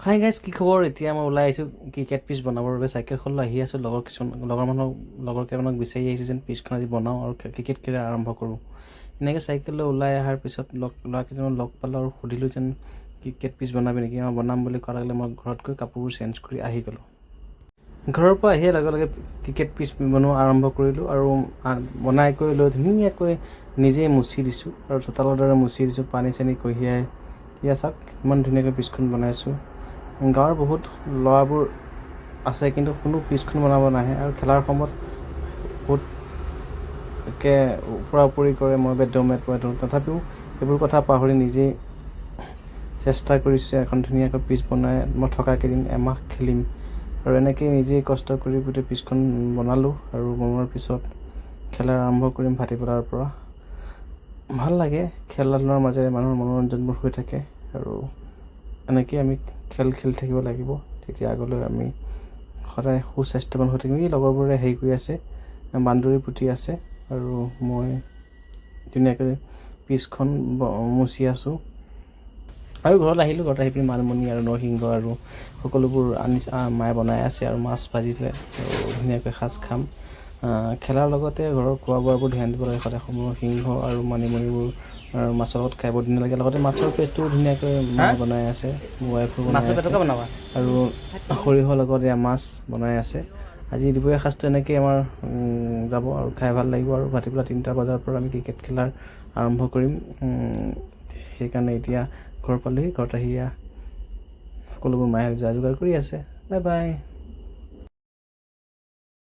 Hi guys, কি খবৰ? এতিয়া মই ওলাই আহিছোঁ ক্ৰিকেট পিচ বনাবৰ বাবে। চাইকেলখনলৈ আহি আছোঁ, লগৰ কেইটামানক বিচাৰি আহিছোঁ যেন পিচখন আজি বনাওঁ আৰু ক্ৰিকেট খেলা আৰম্ভ কৰোঁ। এনেকৈ চাইকেললৈ ওলাই অহাৰ পিছত ল'ৰা কেইটামান লগ পালোঁ আৰু সুধিলোঁ যেন ক্ৰিকেট পিচ বনাবি নেকি? মই বনাম বুলি কোৱাৰ লগে মই ঘৰত গৈ কাপোৰবোৰ চেঞ্জ কৰি আহি গ'লোঁ। ঘৰৰ পৰা আহিয়ে লগে লগে ক্ৰিকেট পিচ বনোৱা আৰম্ভ কৰিলোঁ আৰু বনাই কৰি লৈ ধুনীয়াকৈ নিজেই মুচি দিছোঁ আৰু চোতালৰ দৰে মুচি দিছোঁ, পানী চানী কঢ়িয়াই। এতিয়া চাওক ইমান ধুনীয়াকৈ পিচখন বনাইছোঁ। গাঁৱৰ বহুত ল'ৰাবোৰ আছে কিন্তু কোনো পিচখন বনাব নাহে আৰু খেলাৰ সময়ত বহুত ওপৰা ওপৰি কৰে, মই বেট দিওঁ। তথাপিও এইবোৰ কথা পাহৰি নিজেই চেষ্টা কৰিছোঁ এখন ধুনীয়াকৈ পিচ বনাই মই থকা কেইদিন এমাহ খেলিম আৰু এনেকৈ নিজেই কষ্ট কৰি গোটেই পিচখন বনালোঁ আৰু বনোৱাৰ পিছত খেলা আৰম্ভ কৰিম ভাটিবেলাৰ পৰা। ভাল লাগে, খেলা ধূলাৰ মাজেৰে মানুহৰ মনোৰঞ্জনবোৰ হৈ থাকে আৰু এনেকৈ আমি খেলি থাকিব লাগিব, তেতিয়া আগলৈ আমি সদায় সুস্বাস্থ্যৱান হৈ থাকিম। এই লগৰবোৰে হেৰি কৰি আছে, বান্দৰী পুতি আছে আৰু মই ধুনীয়াকৈ পিচখন মুচি আছোঁ আৰু ঘৰত আহিলোঁ। ঘৰত আহি পিনি মানিমুনি আৰু নৰসিংহ আৰু সকলোবোৰ মায়ে বনাই আছে আৰু মাছ ভাজিলে আৰু ধুনীয়াকৈ সাজ খাম। খেলাৰ লগতে ঘৰৰ খোৱা বোৱাবোৰ ধ্যান দিব লাগে সদায়। নৰসিংহ আৰু মানিমুনিবোৰ আৰু মাছৰ লগত খাই বৰ ধুনীয়া লাগে। লগতে মাছৰ পেটোও ধুনীয়াকৈ মায়ে বনাই আছে, ৱাইফো বনাই আছে আৰু সৰিয়হৰ লগত এয়া মাছ বনাই আছে। আজি দুপৰীয়া সাঁজটো এনেকৈ আমাৰ যাব আৰু খাই ভাল লাগিব আৰু ভাটিবেলা 3টা বজাৰ পৰা আমি ক্ৰিকেট খেলাৰ আৰম্ভ কৰিম। সেইকাৰণে এতিয়া ঘৰ পালোহি। ঘৰত আহি সকলোবোৰ মায়ে যা যোগাৰ কৰি আছে। Bye bye.